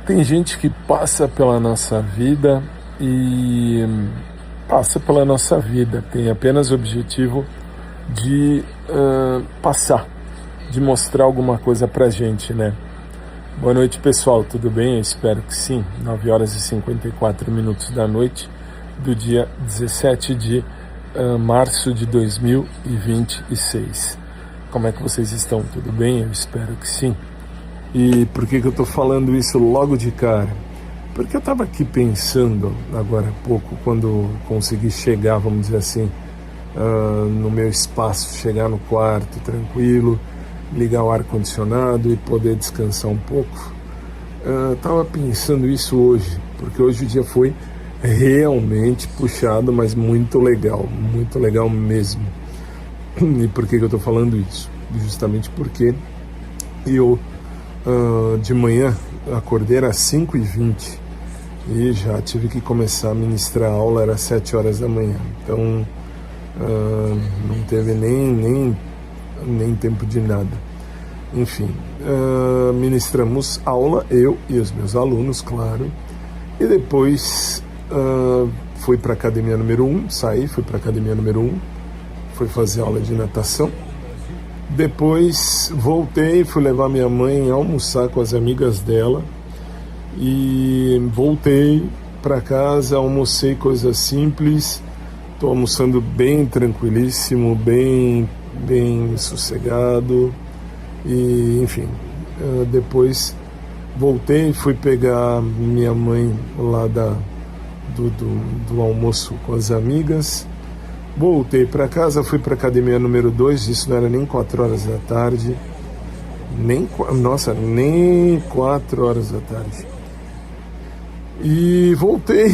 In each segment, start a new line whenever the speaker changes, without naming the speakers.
Tem gente que passa pela nossa vida e passa pela nossa vida, tem apenas o objetivo de passar, de mostrar alguma coisa pra gente, né? Boa noite, pessoal, tudo bem? Eu espero que sim. 9 horas e 54 minutos da noite do dia 17 de março de 2026. Como é que vocês estão? Tudo bem? Eu espero que sim. E por que eu estou falando isso logo de cara? Porque eu estava aqui pensando agora há pouco, quando consegui chegar, vamos dizer assim, no meu espaço, chegar no quarto tranquilo, ligar o ar-condicionado e poder descansar um pouco. Estava pensando isso hoje, porque hoje o dia foi realmente puxado, mas muito legal mesmo. E por que eu estou falando isso? Justamente porque eu de manhã acordei às 5h20 e já tive que começar a ministrar a aula, era 7 horas da manhã, então não teve nem tempo de nada. Enfim, ministramos aula, eu e os meus alunos, claro, e depois fui para a academia número 1, fui para a academia número 1, fui fazer aula de natação. Depois voltei, fui levar minha mãe a almoçar com as amigas dela e voltei para casa, almocei coisas simples, estou almoçando bem tranquilíssimo, bem sossegado e enfim, depois voltei, fui pegar minha mãe lá do almoço com as amigas. Voltei para casa, fui para a academia número 2, isso não era nem 4 horas da tarde, nem 4 horas da tarde. E voltei,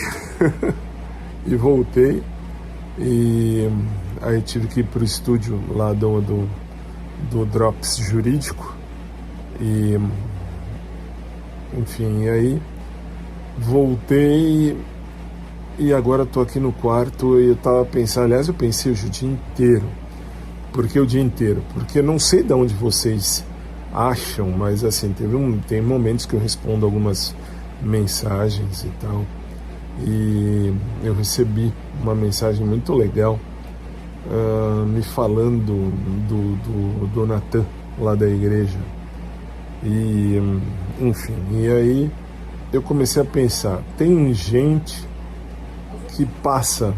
e aí tive que ir para o estúdio lá do Drops Jurídico, e enfim, aí voltei. E agora estou aqui no quarto e eu estava pensando, aliás, eu pensei hoje o dia inteiro. Por que o dia inteiro? Porque eu não sei de onde vocês acham, mas assim, tem momentos que eu respondo algumas mensagens e tal. E eu recebi uma mensagem muito legal me falando do Natan, lá da igreja. E, enfim, e aí eu comecei a pensar, tem gente que passa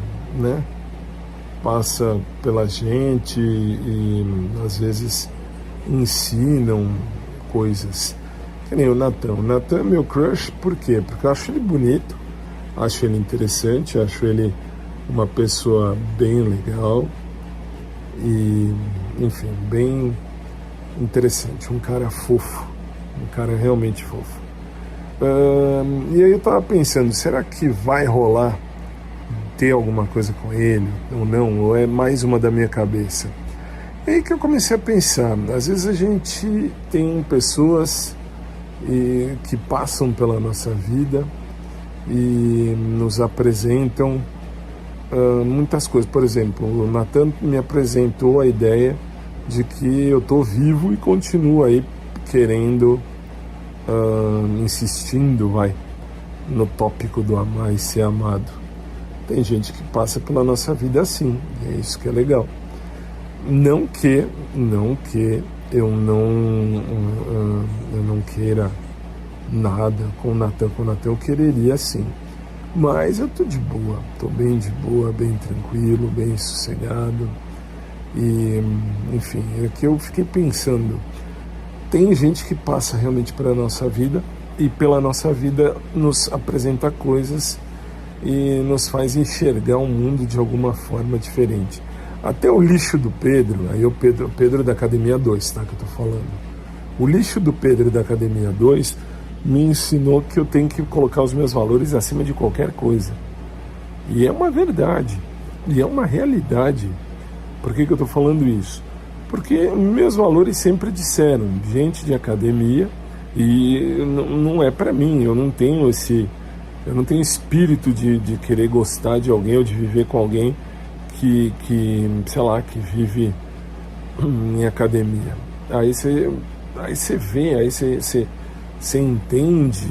pela gente e às vezes ensinam coisas. Que nem o Natan. O Natan é meu crush, por quê? Porque eu acho ele bonito, acho ele interessante, acho ele uma pessoa bem legal e, enfim, bem interessante, um cara fofo, um cara realmente fofo. E aí eu tava pensando, será que vai rolar ter alguma coisa com ele ou não, ou é mais uma da minha cabeça? E aí que eu comecei a pensar, às vezes a gente tem pessoas que passam pela nossa vida e nos apresentam muitas coisas. Por exemplo, o Natan me apresentou a ideia de que eu estou vivo e continuo aí querendo, insistindo, no tópico do amar e ser amado. Tem gente que passa pela nossa vida assim, e é isso que é legal. Não que eu não queira nada com o Natan. Com o Natan eu quereria sim, mas eu tô de boa, tô bem de boa, bem tranquilo, bem sossegado. E, enfim, é que eu fiquei pensando, tem gente que passa realmente pela nossa vida e pela nossa vida nos apresenta coisas e nos faz enxergar o mundo de alguma forma diferente. Até o lixo do Pedro, aí o Pedro da Academia 2, tá, que eu tô falando. O lixo do Pedro da Academia 2 me ensinou que eu tenho que colocar os meus valores acima de qualquer coisa. E é uma verdade, e é uma realidade. Por que eu tô falando isso? Porque meus valores sempre disseram, gente de academia, e não é para mim, eu não tenho espírito de querer gostar de alguém ou de viver com alguém que sei lá, que vive em academia. Aí você vê, aí você entende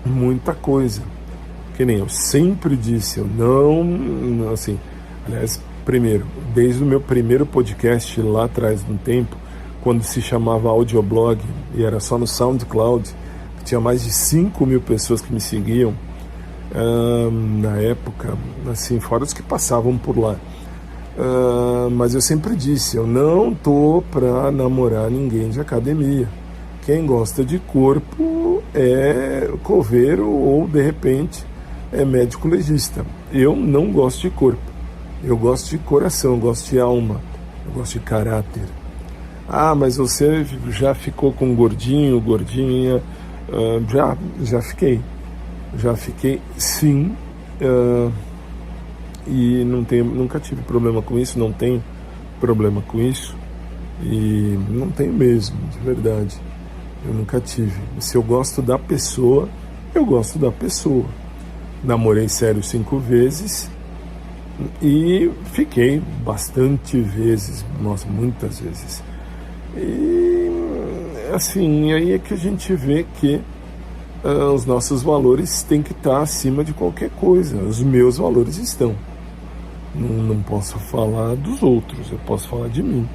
muita coisa. Que nem eu sempre disse, eu não, assim, aliás, primeiro, desde o meu primeiro podcast lá atrás no tempo, quando se chamava Audioblog, e era só no SoundCloud, que tinha mais de 5.000 pessoas que me seguiam, na época, assim, fora os que passavam por lá. Mas eu sempre disse, eu não tô pra namorar ninguém de academia. Quem gosta de corpo é coveiro ou, de repente, é médico legista. Eu não gosto de corpo. Eu gosto de coração, eu gosto de alma, eu gosto de caráter. Ah, mas você já ficou com gordinho, gordinha? Já fiquei. Já fiquei, sim. E nunca tive problema com isso, não tenho problema com isso. E não tenho mesmo, de verdade. Eu nunca tive. Se eu gosto da pessoa, eu gosto da pessoa. Namorei sério 5 vezes e fiquei bastante vezes, nossa, muitas vezes. E assim, aí é que a gente vê que os nossos valores têm que estar acima de qualquer coisa. Os meus valores estão. Não posso falar dos outros, eu posso falar de mim.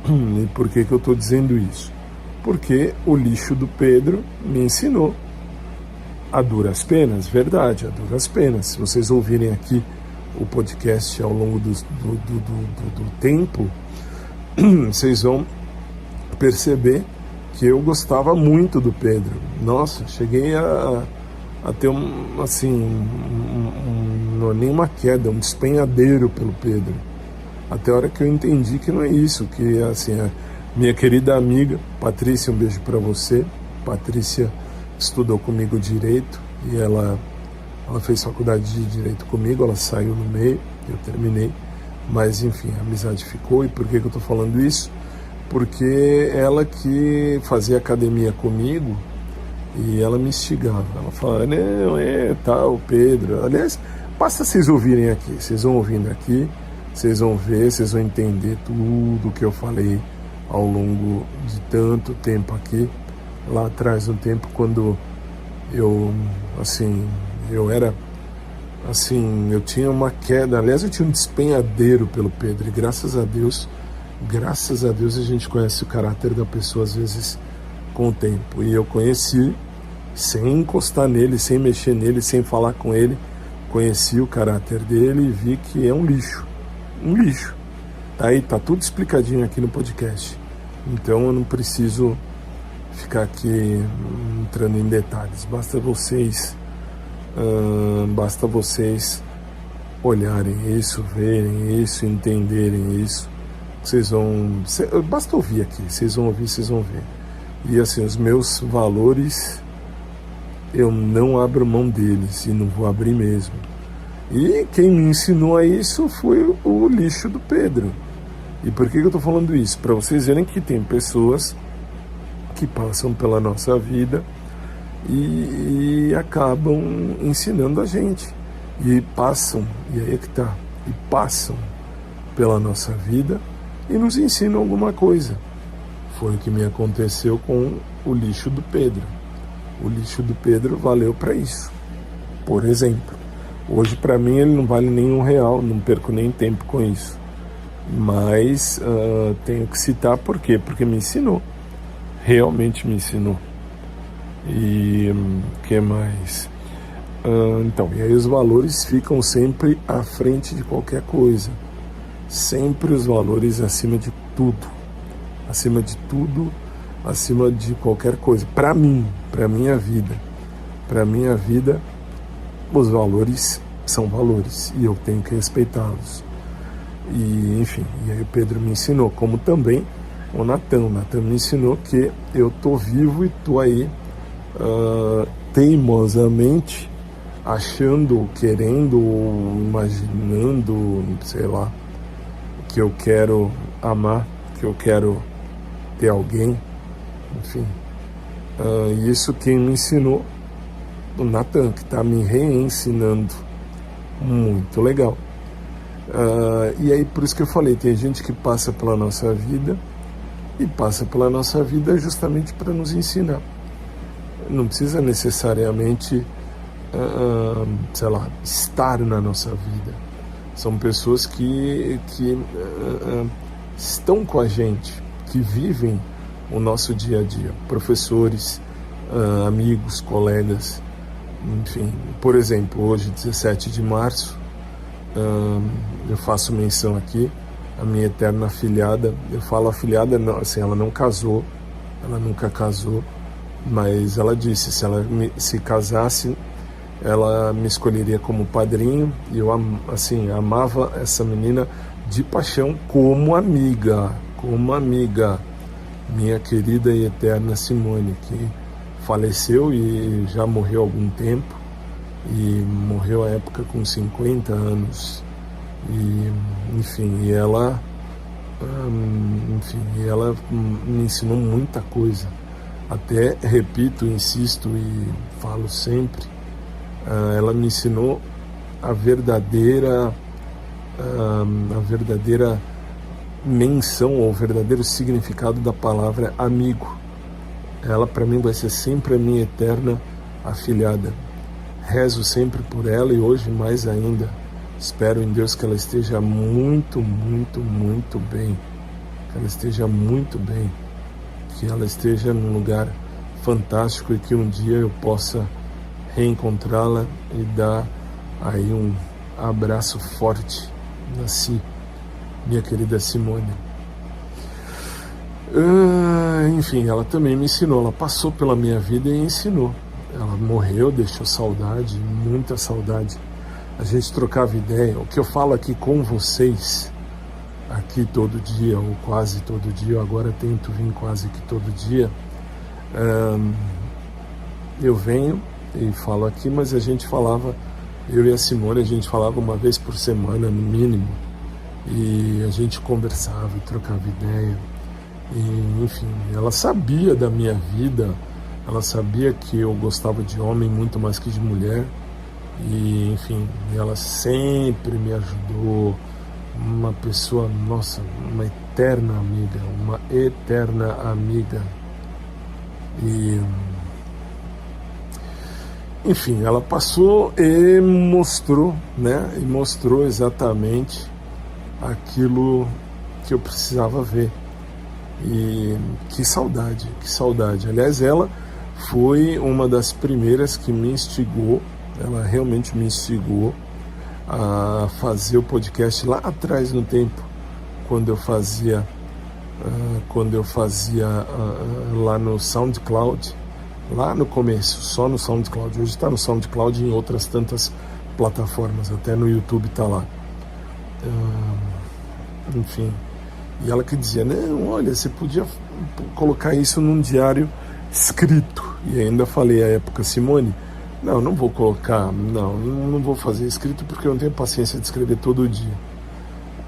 E por que eu estou dizendo isso? Porque o lixo do Pedro me ensinou. A duras penas, verdade, a duras penas. Se vocês ouvirem aqui o podcast ao longo do tempo, vocês vão perceber que eu gostava muito do Pedro. Nossa, cheguei a ter não é nem uma queda, um despenhadeiro pelo Pedro. Até a hora que eu entendi que não é isso, que assim, a minha querida amiga Patrícia, um beijo para você. Patrícia estudou comigo Direito e ela fez faculdade de Direito comigo, ela saiu no meio, eu terminei, mas enfim, a amizade ficou. E por que eu estou falando isso? Porque ela que fazia academia comigo e ela me instigava, ela falava, não, tal, Pedro, aliás, basta vocês ouvirem aqui, vocês vão ouvindo aqui, vocês vão ver, vocês vão entender tudo que eu falei ao longo de tanto tempo aqui. Lá atrás, no tempo, quando eu era, assim, eu tinha uma queda, aliás, eu tinha um despenhadeiro pelo Pedro, e graças a Deus a gente conhece o caráter da pessoa, às vezes, com o tempo. E eu conheci, sem encostar nele, sem mexer nele, sem falar com ele, conheci o caráter dele e vi que é um lixo. Tá aí, tá tudo explicadinho aqui no podcast. Então eu não preciso ficar aqui entrando em detalhes. Basta vocês olharem isso, verem isso, entenderem isso. Basta ouvir aqui, vocês vão ouvir, vocês vão ver. E assim, os meus valores, eu não abro mão deles e não vou abrir mesmo. E quem me ensinou a isso foi o lixo do Pedro. E por que eu estou falando isso? Para vocês verem que tem pessoas que passam pela nossa vida e acabam ensinando a gente. E passam, e aí é que tá, e passam pela nossa vida e nos ensinam alguma coisa. Foi o que me aconteceu com o lixo do Pedro. O lixo do Pedro valeu para isso. Por exemplo, hoje para mim ele não vale nem R$1, não perco nem tempo com isso. Mas tenho que citar por quê? Porque me ensinou. Realmente me ensinou. E que mais? Então, e aí os valores ficam sempre à frente de qualquer coisa. Sempre os valores acima de tudo. Acima de tudo, acima de qualquer coisa. Para mim, para minha vida. Para minha vida, os valores são valores e eu tenho que respeitá-los. E, enfim, e aí o Pedro me ensinou, como também o Natan. O Natan me ensinou que eu tô vivo e tô aí teimosamente achando, querendo, imaginando, sei lá, que eu quero amar, que eu quero ter alguém, enfim. Isso quem me ensinou, o Natan, que está me reensinando. Muito legal. E aí por isso que eu falei, tem gente que passa pela nossa vida e passa pela nossa vida justamente para nos ensinar. não precisa necessariamente, sei lá, estar na nossa vida. São pessoas que estão com a gente, que vivem o nosso dia a dia. Professores, amigos, colegas, enfim. Por exemplo, hoje, 17 de março, eu faço menção aqui, a minha eterna afilhada. Eu falo afilhada, não, assim, ela não casou, ela nunca casou, mas ela disse, se ela se casasse, ela me escolheria como padrinho, e eu, assim, amava essa menina de paixão como amiga, minha querida e eterna Simone, que faleceu e já morreu há algum tempo, e morreu à época com 50 anos, e enfim, ela me ensinou muita coisa, até repito, insisto e falo sempre, ela me ensinou a verdadeira menção ou o verdadeiro significado da palavra amigo. Ela para mim vai ser sempre a minha eterna afilhada. Rezo sempre por ela e hoje mais ainda. Espero em Deus que ela esteja muito, muito, muito bem. Que ela esteja muito bem. Que ela esteja num lugar fantástico e que um dia eu possa reencontrá-la e dar aí um abraço forte na minha querida Simone. Enfim, ela também me ensinou, ela passou pela minha vida e ensinou. Ela morreu, deixou saudade, muita saudade. A gente trocava ideia. O que eu falo aqui com vocês, aqui todo dia, ou quase todo dia, eu agora tento vir quase que todo dia, eu venho e falo aqui, mas a gente falava, eu e a Simone, a gente falava uma vez por semana, no mínimo, e a gente conversava e trocava ideia, e enfim, ela sabia da minha vida, ela sabia que eu gostava de homem muito mais que de mulher, e enfim, ela sempre me ajudou, uma pessoa, nossa, uma eterna amiga, e enfim, ela passou e mostrou, né? E mostrou exatamente aquilo que eu precisava ver. E que saudade. Aliás, ela foi uma das primeiras que me instigou, ela realmente me instigou a fazer o podcast lá atrás no tempo, quando eu fazia lá no SoundCloud. Lá no começo, só no SoundCloud. Hoje está no SoundCloud e em outras tantas plataformas, até no YouTube está lá. Enfim, e ela que dizia, não, olha, você podia colocar isso num diário escrito. E ainda falei à época, Simone, não vou colocar, não vou fazer escrito porque eu não tenho paciência de escrever todo dia.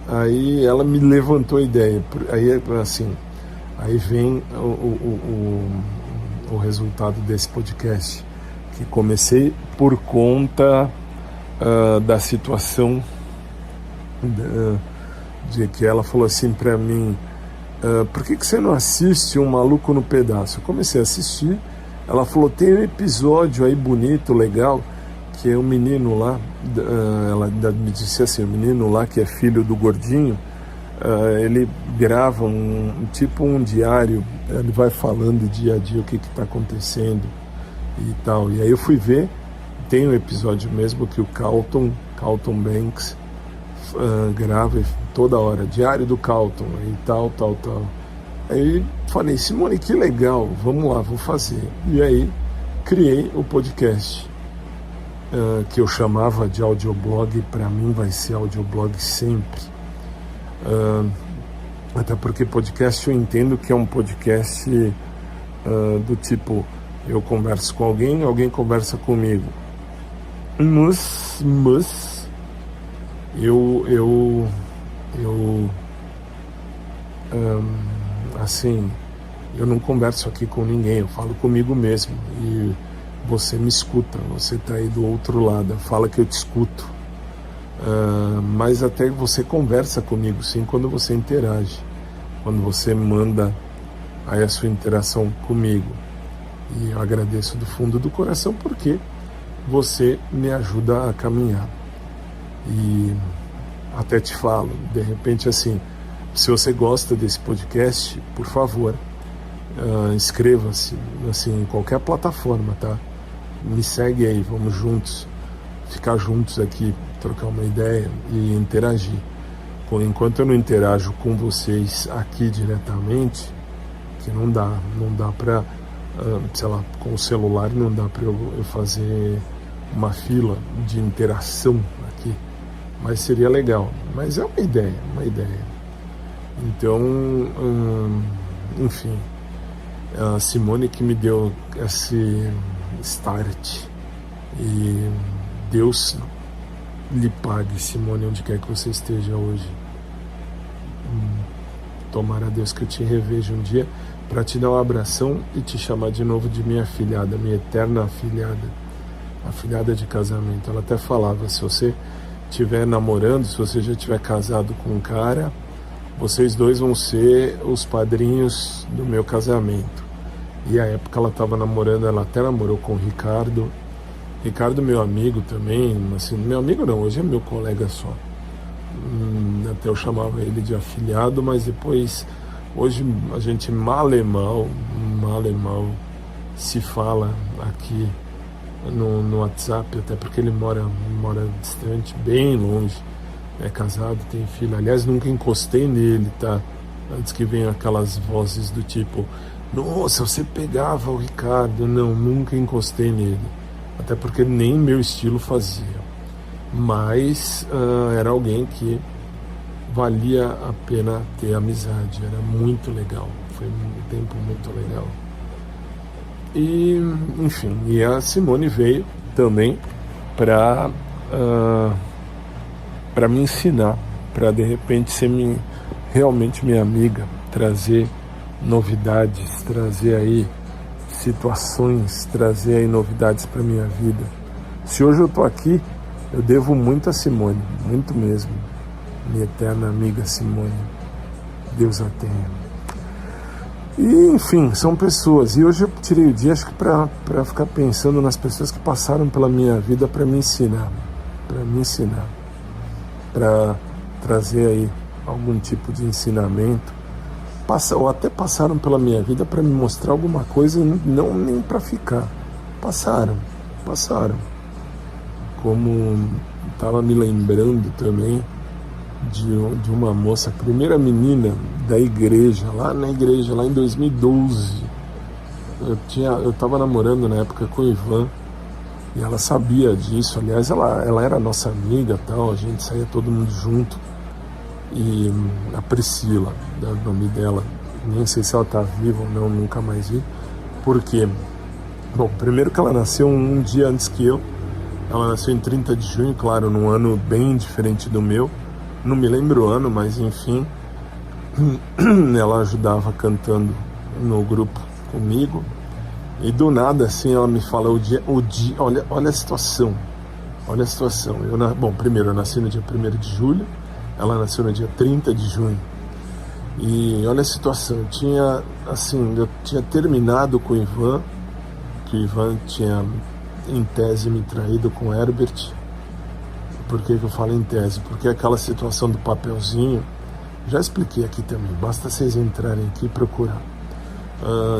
Aí ela me levantou a ideia, aí vem o resultado desse podcast, que comecei por conta da situação de que ela falou assim para mim, por que você não assiste Um Maluco no Pedaço? Eu comecei a assistir, ela falou, tem um episódio aí bonito, legal, que é um menino lá, ela me disse assim, o menino lá que é filho do gordinho, ele grava um diário, ele vai falando dia a dia o que está acontecendo e tal. E aí eu fui ver, tem um episódio mesmo que o Carlton Banks grava toda hora, diário do Carlton e tal. Aí falei, Simone, que legal, vamos lá, vou fazer. E aí criei o podcast, que eu chamava de audioblog, para mim vai ser audioblog sempre. Até porque podcast eu entendo que é um podcast do tipo, eu converso com alguém conversa comigo, mas eu assim, eu não converso aqui com ninguém, eu falo comigo mesmo e você me escuta, você está aí do outro lado, fala que eu te escuto. Mas até você conversa comigo, sim, quando você interage, quando você manda aí a sua interação comigo. E eu agradeço do fundo do coração porque você me ajuda a caminhar. E até te falo, de repente assim, se você gosta desse podcast, por favor, inscreva-se assim, em qualquer plataforma, tá? Me segue aí, vamos juntos, ficar juntos aqui, trocar uma ideia e interagir. Enquanto eu não interajo com vocês aqui diretamente, que não dá para, sei lá, com o celular não dá para eu fazer uma fila de interação aqui, mas seria legal. Mas é uma ideia. Então, enfim, a Simone que me deu esse start, e Deus lhe pague, Simone, onde quer que você esteja hoje. Tomara a Deus que eu te reveja um dia para te dar um abração e te chamar de novo de minha afilhada, minha eterna afilhada, afilhada de casamento. Ela até falava, se você estiver namorando, se você já estiver casado com um cara, vocês dois vão ser os padrinhos do meu casamento. E a época ela estava namorando, ela até namorou com o Ricardo, meu amigo também, assim, meu amigo não, hoje é meu colega só. Até eu chamava ele de afilhado, mas depois, hoje a gente mal e mal se fala aqui no WhatsApp, até porque ele mora distante, bem longe, é casado, tem filho. Aliás, nunca encostei nele, tá? Antes que venham aquelas vozes do tipo, nossa, você pegava o Ricardo. Não, nunca encostei nele, até porque nem meu estilo fazia. Mas era alguém que valia a pena ter amizade, era muito legal, foi um tempo muito legal. E, enfim, e a Simone veio também para me ensinar, para de repente ser realmente minha amiga, trazer novidades, trazer aí situações, trazer aí novidades para minha vida. Se hoje eu tô aqui, eu devo muito a Simone, muito mesmo. Minha eterna amiga Simone, Deus a tenha. E, enfim, são pessoas. E hoje eu tirei o dia, acho que para ficar pensando nas pessoas que passaram pela minha vida para me ensinar, para trazer aí algum tipo de ensinamento. Ou até passaram pela minha vida para me mostrar alguma coisa, não nem para ficar. Passaram. Como estava me lembrando também de uma moça, a primeira menina da igreja, lá em 2012. Eu estava namorando na época com o Ivan, e ela sabia disso. Aliás, ela era nossa amiga, tal, a gente saía todo mundo junto. E a Priscila, o nome dela, nem sei se ela está viva ou não, nunca mais vi. Por quê? Bom, primeiro que ela nasceu um dia antes que eu. Ela nasceu em 30 de junho, claro, num ano bem diferente do meu. Não me lembro o ano, mas enfim. Ela ajudava cantando no grupo comigo. E do nada, assim, ela me fala o dia, olha a situação. Bom, primeiro eu nasci no dia 1º de julho, ela nasceu no dia 30 de junho. E olha a situação, eu tinha terminado com o Ivan, que o Ivan tinha em tese me traído com o Herbert. Por que eu falo em tese? Porque aquela situação do papelzinho, já expliquei aqui também, basta vocês entrarem aqui e procurar.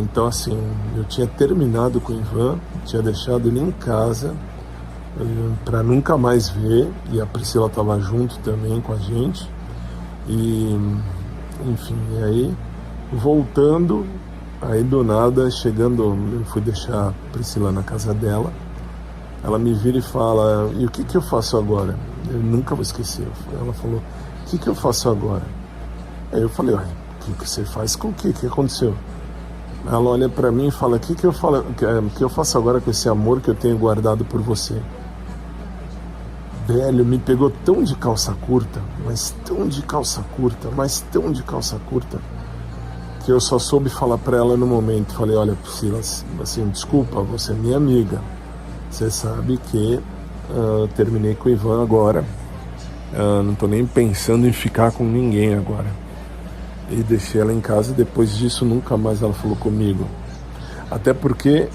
Então assim, eu tinha terminado com o Ivan, tinha deixado ele em casa para nunca mais ver, e a Priscila estava junto também com a gente. E enfim, e aí voltando, aí do nada, chegando, eu fui deixar a Priscila na casa dela. Ela me vira e fala, e o que eu faço agora? Eu nunca vou esquecer. Ela falou, o que eu faço agora? Aí eu falei, o que você faz com o que? O que aconteceu? Ela olha pra mim e fala, o que eu faço agora com esse amor que eu tenho guardado por você? Velho, me pegou tão de calça curta, que eu só soube falar pra ela no momento. Falei, olha, Priscila, assim, desculpa, você é minha amiga. Você sabe que terminei com o Ivan agora, não tô nem pensando em ficar com ninguém agora. E deixei ela em casa, depois disso nunca mais ela falou comigo. Até porque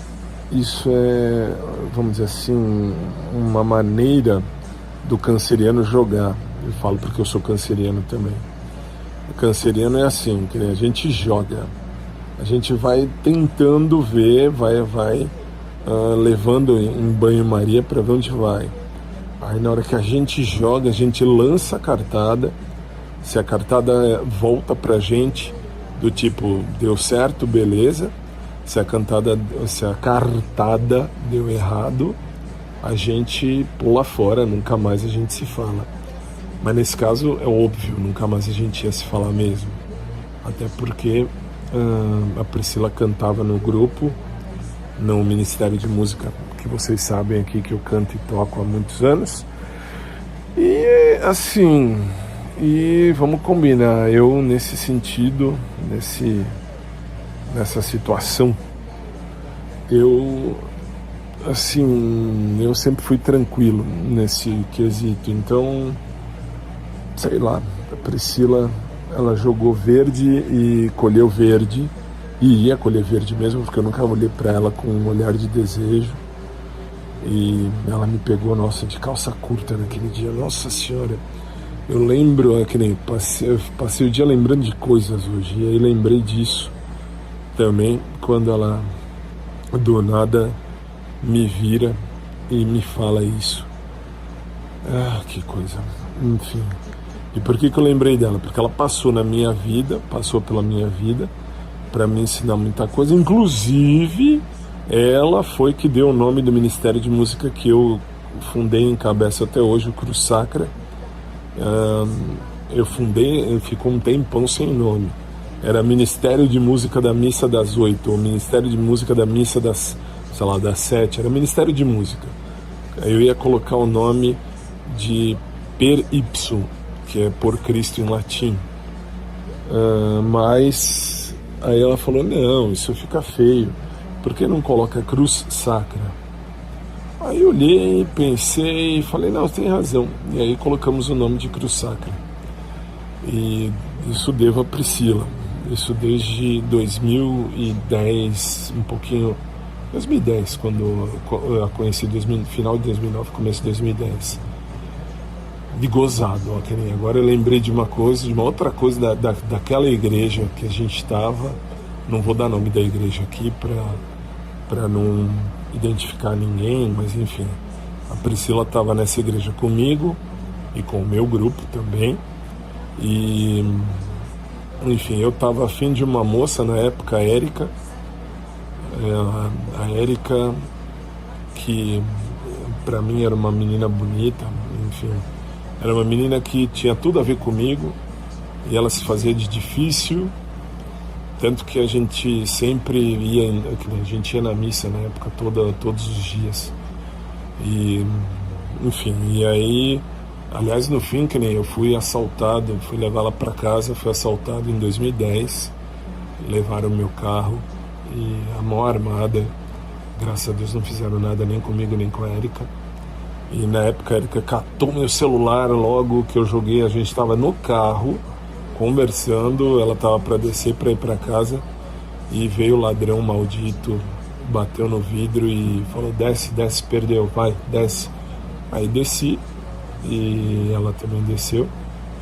isso é, vamos dizer assim, uma maneira do canceriano jogar. Eu falo porque eu sou canceriano também. O canceriano é assim, que a gente joga, a gente vai tentando ver, vai levando em banho-maria para ver onde vai. Aí na hora que a gente joga, a gente lança a cartada. Se a cartada volta pra gente do tipo, deu certo, beleza. Se a cartada deu errado, a gente pula fora, nunca mais a gente se fala. Mas nesse caso é óbvio, nunca mais a gente ia se falar mesmo. Até porque a Priscila cantava no grupo, no Ministério de Música, que vocês sabem aqui que eu canto e toco há muitos anos. E assim, e vamos combinar, eu nesse sentido, nessa situação, eu sempre fui tranquilo nesse quesito. Então, sei lá, a Priscila, ela jogou verde e colheu verde, e ia colher verde mesmo, porque eu nunca olhei para ela com um olhar de desejo. E ela me pegou, nossa, de calça curta naquele dia, nossa senhora. Eu lembro, que nem passei o dia lembrando de coisas hoje, e aí lembrei disso também, quando ela do nada me vira e me fala isso. Que coisa, enfim. E por que eu lembrei dela? Porque ela passou pela minha vida, para me ensinar muita coisa, inclusive ela foi que deu o nome do Ministério de Música que eu fundei e encabeço até hoje, o Cruz Sacra. Eu ficou um tempão sem nome. Era Ministério de Música da Missa das 8, ou Ministério de Música da Missa das 7, era Ministério de Música. Aí eu ia colocar o nome de Per Ipsum, que é por Cristo em latim. Mas aí ela falou, não, isso fica feio, por que não coloca Cruz Sacra? Aí eu olhei, pensei e falei, não, tem razão. E aí colocamos o nome de Cruz Sacra. E isso devo a Priscila. Isso desde 2010, 2010, quando eu a conheci, final de 2009, começo de 2010. De gozado, que nem agora eu lembrei de uma outra coisa daquela igreja que a gente estava. Não vou dar nome da igreja aqui para não identificar ninguém, mas enfim, a Priscila estava nessa igreja comigo e com o meu grupo também, e enfim, eu estava afim de uma moça na época, a Érica, que para mim era uma menina bonita, enfim, era uma menina que tinha tudo a ver comigo, e ela se fazia de difícil, tanto que a gente sempre ia na missa na época todos os dias. E, enfim, e aí, aliás, no fim, que nem eu fui assaltado, fui levar ela para casa, fui assaltado em 2010, levaram o meu carro, e a mão armada, graças a Deus não fizeram nada nem comigo nem com a Érica. E na época a Érica catou meu celular logo que eu joguei, a gente estava no carro, conversando, ela estava para descer para ir para casa e veio o ladrão maldito, bateu no vidro e falou, desce, perdeu, vai, desce. Aí desci e ela também desceu,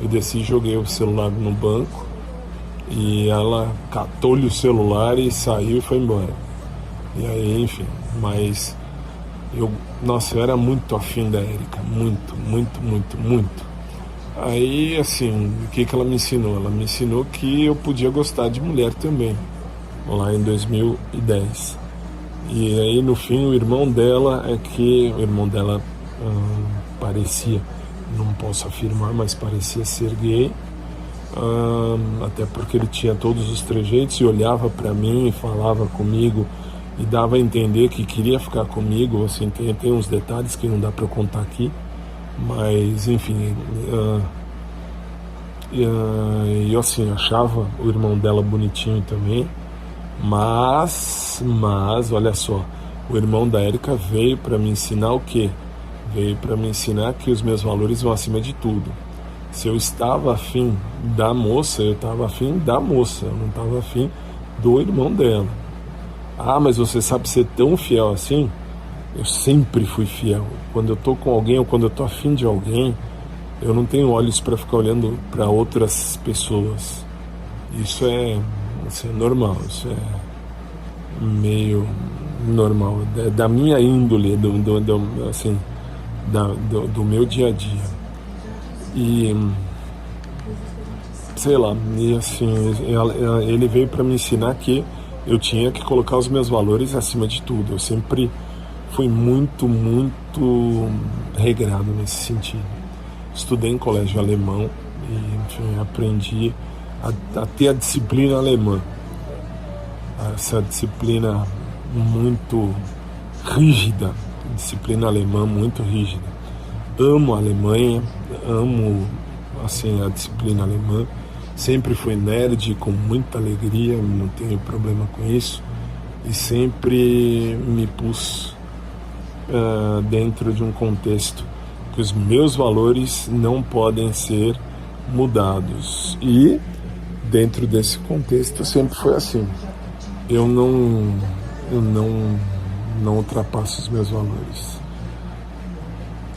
eu desci e joguei o celular no banco e ela catou-lhe o celular e saiu e foi embora. E aí, enfim, mas eu era muito afim da Érica, muito. Aí, assim, o que ela me ensinou? Ela me ensinou que eu podia gostar de mulher também, lá em 2010. E aí, no fim, o irmão dela parecia, não posso afirmar, mas parecia ser gay, até porque ele tinha todos os trejeitos e olhava para mim e falava comigo e dava a entender que queria ficar comigo, assim, tem uns detalhes que não dá para eu contar aqui. Mas, enfim, eu assim, achava o irmão dela bonitinho também, mas, olha só, o irmão da Érica veio para me ensinar o quê? Veio para me ensinar que os meus valores vão acima de tudo. Se eu estava afim da moça, eu estava afim da moça, eu não estava afim do irmão dela. Ah, mas você sabe ser tão fiel assim? Eu sempre fui fiel. Quando eu tô com alguém ou quando eu tô afim de alguém, eu não tenho olhos para ficar olhando para outras pessoas. Isso é normal, isso é meio normal, da minha índole, assim, do meu dia a dia. E sei lá, e assim, ele veio para me ensinar que eu tinha que colocar os meus valores acima de tudo. Eu sempre fui muito, muito regrado nesse sentido. Estudei em colégio alemão e, enfim, aprendi a ter a disciplina alemã. Essa disciplina muito rígida, disciplina alemã muito rígida. Amo a Alemanha, amo assim, a disciplina alemã. Sempre fui nerd com muita alegria, não tenho problema com isso. E sempre me pus dentro de um contexto que os meus valores não podem ser mudados. E dentro desse contexto sempre foi assim. Eu não ultrapasso os meus valores.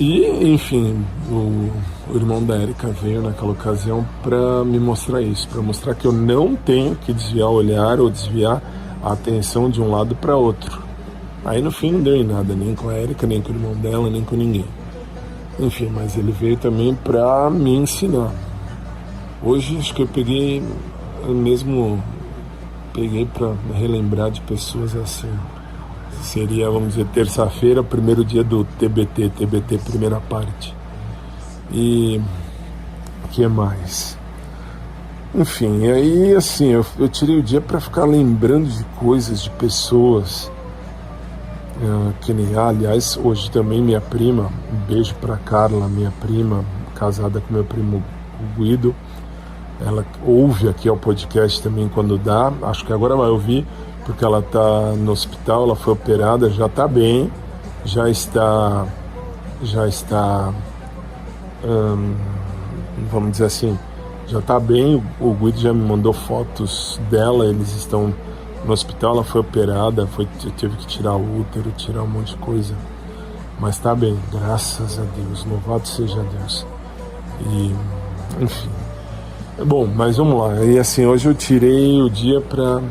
E, enfim, o irmão da Érica veio naquela ocasião para me mostrar isso, para mostrar que eu não tenho que desviar o olhar ou desviar a atenção de um lado para outro. Aí no fim não deu em nada, nem com a Érica, nem com o irmão dela, nem com ninguém. Enfim, mas ele veio também para me ensinar. Hoje acho que eu peguei para relembrar de pessoas assim. Seria, vamos dizer, terça-feira, primeiro dia do TBT primeira parte. E o que mais? Enfim, e aí assim, eu tirei o dia para ficar lembrando de coisas, de pessoas. Que nem, aliás, hoje também minha prima, um beijo para Carla, minha prima, casada com meu primo Guido. Ela ouve aqui ao podcast também quando dá, acho que agora vai ouvir, porque ela está no hospital, ela foi operada, já está bem, já está, vamos dizer assim, já está bem. O Guido já me mandou fotos dela, eles estão no hospital, ela foi operada, teve que tirar o útero, tirar um monte de coisa, mas está bem, graças a Deus, louvado seja Deus. E, enfim. Bom, mas vamos lá. E assim, hoje eu tirei o dia para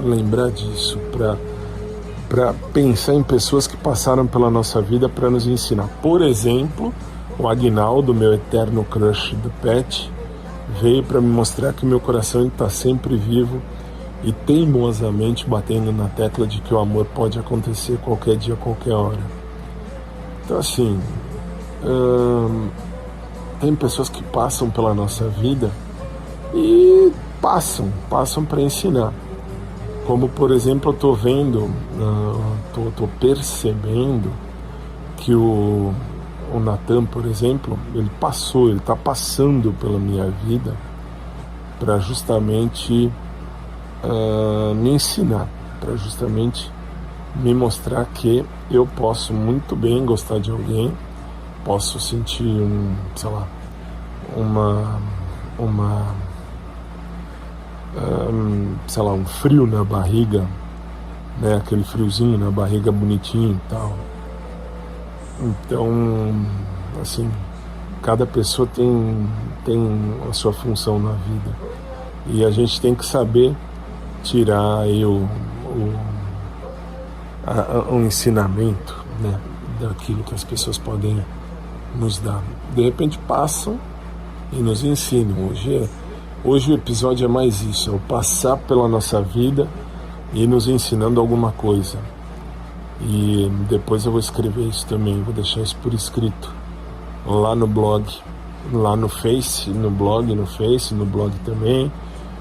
lembrar disso, para pensar em pessoas que passaram pela nossa vida para nos ensinar. Por exemplo, o Aguinaldo, meu eterno crush do Pet, veio para me mostrar que meu coração está sempre vivo e teimosamente batendo na tecla de que o amor pode acontecer qualquer dia, qualquer hora. Então assim, tem pessoas que passam pela nossa vida e passam para ensinar. Como, por exemplo, eu estou vendo, estou percebendo que o Natan, por exemplo, ele está passando pela minha vida para justamente me ensinar, para justamente me mostrar que eu posso muito bem gostar de alguém, posso sentir um frio na barriga, né? Aquele friozinho na barriga bonitinho e tal. Então, assim, cada pessoa tem a sua função na vida e a gente tem que saber tirar aí o ensinamento, né, daquilo que as pessoas podem nos dar. De repente passam e nos ensinam. Hoje o episódio é mais isso, é o passar pela nossa vida e nos ensinando alguma coisa. E depois eu vou escrever isso também, vou deixar isso por escrito lá no blog, lá no Face, no blog também,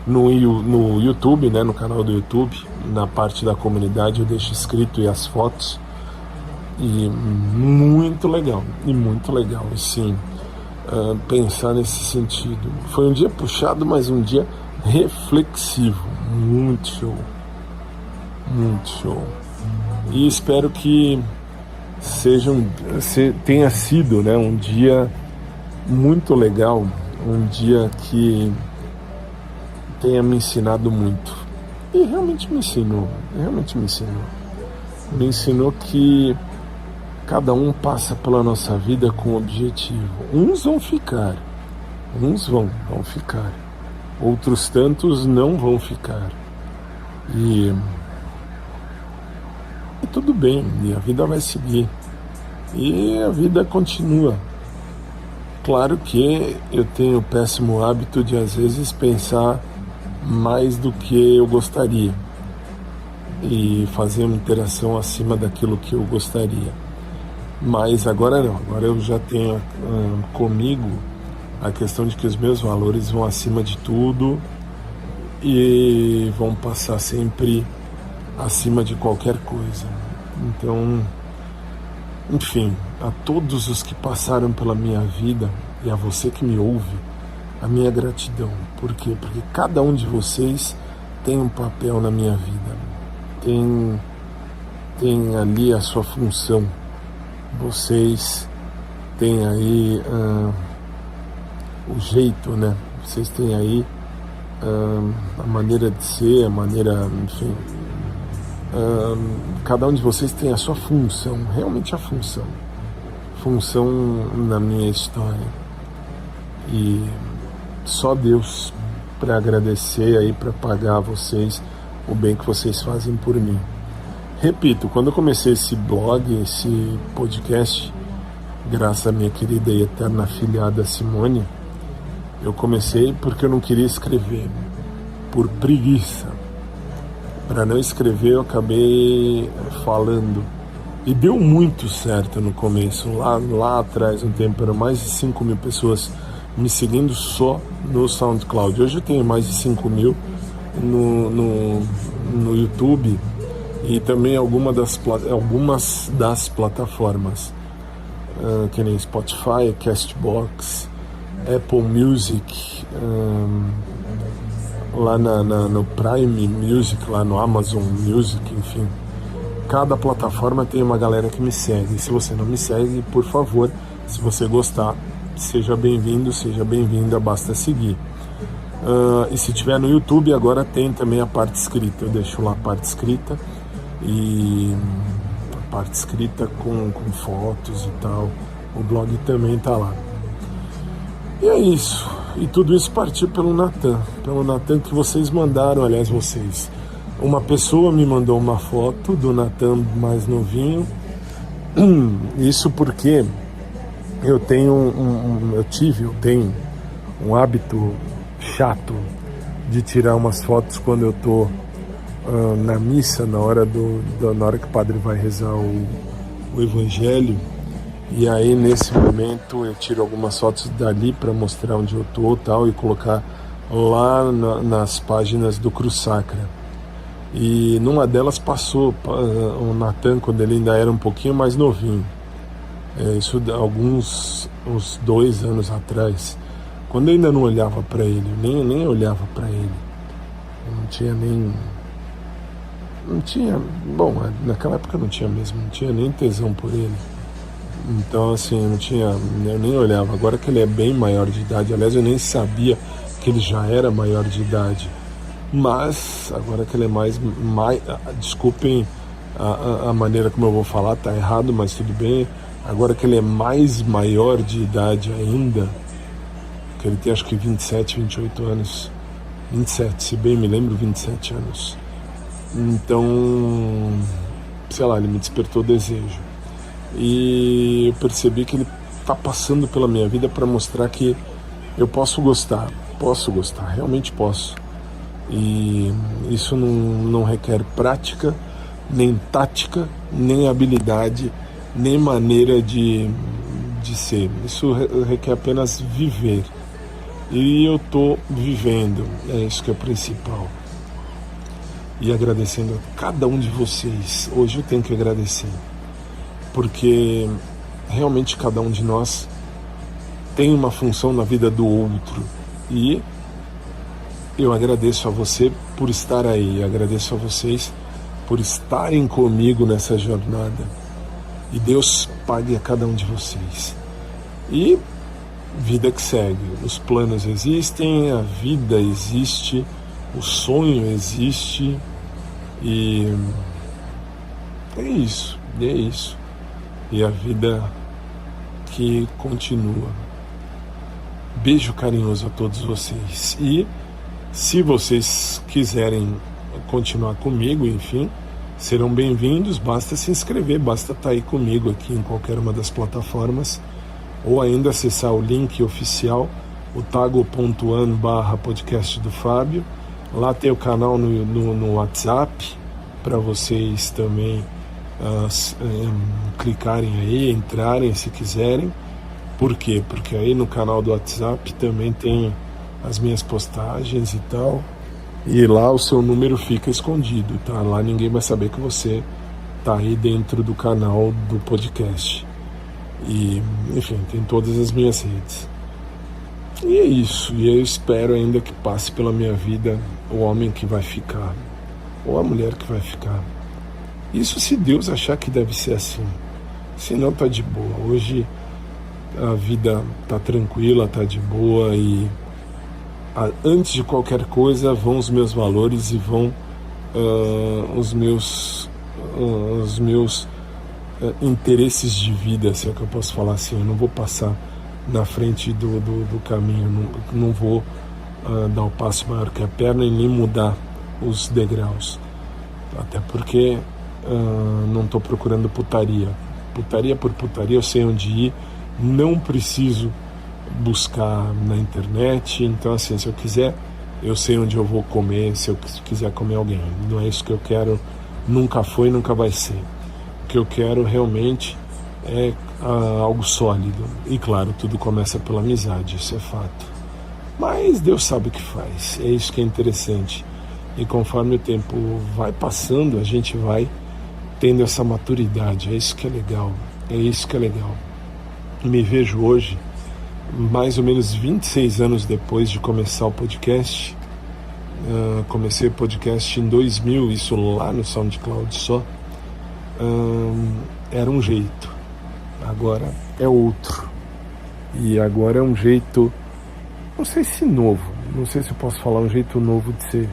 no YouTube, né, no canal do YouTube, na parte da comunidade eu deixo escrito e as fotos. E muito legal, e sim, pensar nesse sentido. Foi um dia puxado, mas um dia reflexivo, muito show. E espero que tenha sido, né, um dia muito legal, um dia que tenha me ensinado muito. E realmente me ensinou, me ensinou que cada um passa pela nossa vida com um objetivo. Uns vão ficar, uns vão ficar, outros tantos não vão ficar. E tudo bem, e a vida vai seguir. E a vida continua. Claro que eu tenho o péssimo hábito de às vezes pensar mais do que eu gostaria e fazer uma interação acima daquilo que eu gostaria. Mas agora não, agora eu já tenho comigo a questão de que os meus valores vão acima de tudo e vão passar sempre acima de qualquer coisa. Então, enfim, a todos os que passaram pela minha vida e a você que me ouve, a minha gratidão. Por quê? Porque cada um de vocês tem um papel na minha vida, tem ali a sua função. Vocês têm aí o jeito, né? Vocês têm aí a maneira de ser, a maneira, enfim. Cada um de vocês tem a sua função, realmente a função na minha história. E só Deus para agradecer aí, para pagar a vocês o bem que vocês fazem por mim. Repito, quando eu comecei esse blog, esse podcast, graças à minha querida e eterna afilhada Simone, eu comecei porque eu não queria escrever, por preguiça. Para não escrever, eu acabei falando. E deu muito certo no começo. Lá atrás, um tempo, eram mais de 5.000 pessoas me seguindo só no SoundCloud. Hoje eu tenho mais de 5.000 no YouTube e também algumas das plataformas, que nem Spotify, Castbox, Apple Music, lá no Prime Music, lá no Amazon Music, enfim. Cada plataforma tem uma galera que me segue. Se você não me segue, por favor, se você gostar, seja bem-vindo, seja bem-vinda, basta seguir. E se tiver no YouTube, agora tem também a parte escrita. Eu deixo lá a parte escrita, e a parte escrita com fotos e tal. O blog também tá lá. E é isso. E tudo isso partiu pelo Natan que vocês mandaram, aliás, vocês. Uma pessoa me mandou uma foto do Natan mais novinho. Isso porque eu tenho eu tenho um hábito chato de tirar umas fotos quando eu tô na missa, na hora que o padre vai rezar o evangelho. E aí nesse momento eu tiro algumas fotos dali para mostrar onde eu tô tal, e colocar lá nas páginas do Cruz Sacra. E numa delas passou o Natan quando ele ainda era um pouquinho mais novinho. Isso uns 2 anos atrás, quando eu ainda não olhava para ele, nem olhava para ele. Eu não tinha, bom, naquela época não tinha mesmo, não tinha nem tesão por ele. Então assim, eu nem olhava. Agora que ele é bem maior de idade, aliás eu nem sabia que ele já era maior de idade, mas agora que ele é mais desculpem a maneira como eu vou falar, tá errado, mas tudo bem. Agora que ele é mais maior de idade ainda, que ele tem acho que 27, 28 anos, 27, se bem me lembro, 27 anos. Então, sei lá, ele me despertou desejo. E eu percebi que ele está passando pela minha vida para mostrar que eu posso gostar, realmente posso. E isso não requer prática, nem tática, nem habilidade, nem maneira de ser. Isso requer apenas viver. E eu estou vivendo, é isso que é o principal. E agradecendo a cada um de vocês. Hoje eu tenho que agradecer, porque realmente cada um de nós tem uma função na vida do outro. E eu agradeço a você por estar aí, agradeço a vocês por estarem comigo nessa jornada. E Deus pague a cada um de vocês. E vida que segue. Os planos existem, a vida existe, o sonho existe, E é isso, e a vida que continua. Beijo carinhoso a todos vocês, e se vocês quiserem continuar comigo, enfim, serão bem-vindos. Basta se inscrever, basta estar aí comigo aqui em qualquer uma das plataformas, ou ainda acessar o link oficial, o tago.an/podcast do Fábio. Lá tem o canal no WhatsApp para vocês também clicarem aí, entrarem se quiserem. Por quê? Porque aí no canal do WhatsApp também tem as minhas postagens e tal, e lá o seu número fica escondido, tá? Lá ninguém vai saber que você tá aí dentro do canal do podcast. E, enfim, tem todas as minhas redes. E é isso, e eu espero ainda que passe pela minha vida o homem que vai ficar, ou a mulher que vai ficar. Isso se Deus achar que deve ser assim, senão tá de boa. Hoje a vida tá tranquila, tá de boa, e antes de qualquer coisa vão os meus valores e vão os meus interesses de vida, se é que eu posso falar assim. Eu não vou passar na frente do caminho, não vou dar o passo maior que a perna e nem mudar os degraus, até porque não estou procurando putaria por putaria. Eu sei onde ir, não preciso buscar na internet. Então, assim, se eu quiser, eu sei onde eu vou comer, se eu quiser comer alguém. Não é isso que eu quero, nunca foi, nunca vai ser. O que eu quero realmente é algo sólido. E claro, tudo começa pela amizade, isso é fato. Mas Deus sabe o que faz, é isso que é interessante. E conforme o tempo vai passando, a gente vai tendo essa maturidade. É isso que é legal, Me vejo hoje, mais ou menos 26 anos depois de começar o podcast. Comecei o podcast em 2000, isso lá no SoundCloud só. Era um jeito, agora é outro. E agora é um jeito, não sei se novo, não sei se eu posso falar um jeito novo de ser,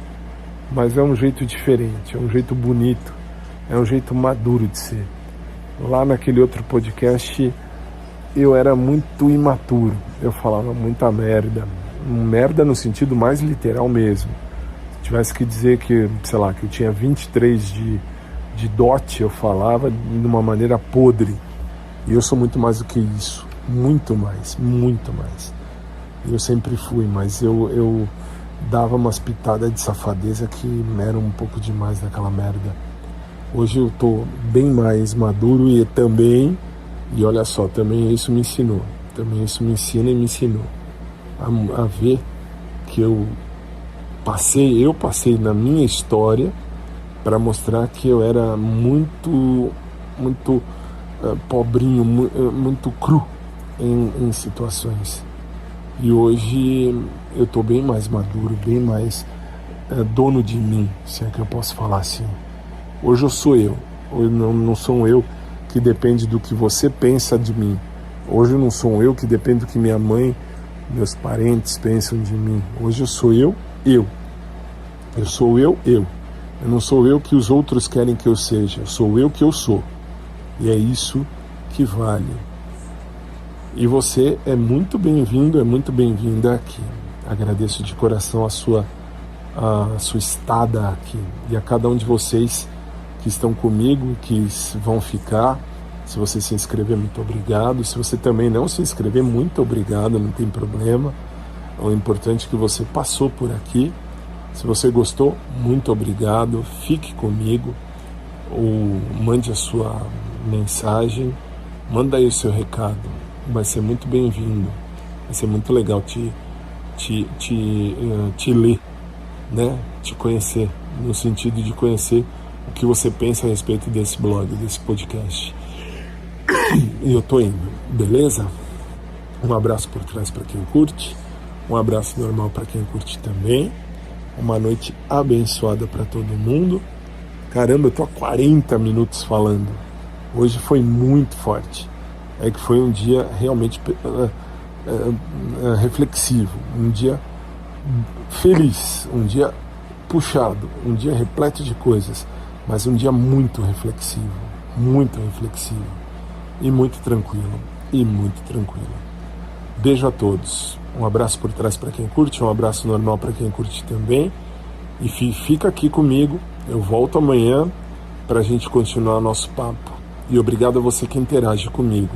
mas é um jeito diferente, é um jeito bonito, é um jeito maduro de ser. Lá naquele outro podcast eu era muito imaturo, eu falava muita merda no sentido mais literal mesmo. Se tivesse que dizer que, sei lá, que eu tinha 23 de dote, eu falava de uma maneira podre. E eu sou muito mais do que isso, muito mais. Eu sempre fui, mas eu dava umas pitadas de safadeza que eram um pouco demais daquela merda. Hoje eu tô bem mais maduro e também, e olha só, também isso me ensinou. Também isso me ensina e me ensinou a ver que eu passei na minha história para mostrar que eu era muito pobrinho, muito cru em situações. E hoje eu estou bem mais maduro, bem mais dono de mim, se é que eu posso falar assim. Hoje eu sou eu. Hoje não sou eu que depende do que você pensa de mim. Hoje eu não sou eu que depende do que minha mãe, meus parentes pensam de mim. Hoje eu sou eu. Eu sou eu. Eu não sou eu que os outros querem que eu seja. Eu sou eu que eu sou. E é isso que vale. E você é muito bem-vindo, é muito bem-vinda aqui. Agradeço de coração a sua estada aqui. E a cada um de vocês que estão comigo, que vão ficar. Se você se inscrever, muito obrigado. Se você também não se inscrever, muito obrigado, não tem problema. O importante é que você passou por aqui. Se você gostou, muito obrigado. Fique comigo. Ou mande a sua mensagem. Manda aí o seu recado. Vai ser muito bem-vindo. Vai ser muito legal te ler, né? Te conhecer, no sentido de conhecer o que você pensa a respeito desse blog, desse podcast. E eu tô indo, beleza? Um abraço por trás para quem curte, um abraço normal para quem curte também. Uma noite abençoada para todo mundo. Caramba, eu tô há 40 minutos falando. Hoje foi muito forte. É que foi um dia realmente reflexivo, um dia feliz, um dia puxado, um dia repleto de coisas, mas um dia muito reflexivo e muito tranquilo, Beijo a todos, um abraço por trás para quem curte, um abraço normal para quem curte também, e fica aqui comigo, eu volto amanhã para a gente continuar nosso papo, e obrigado a você que interage comigo.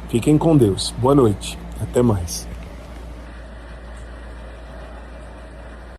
Fiquem com Deus, boa noite, até mais.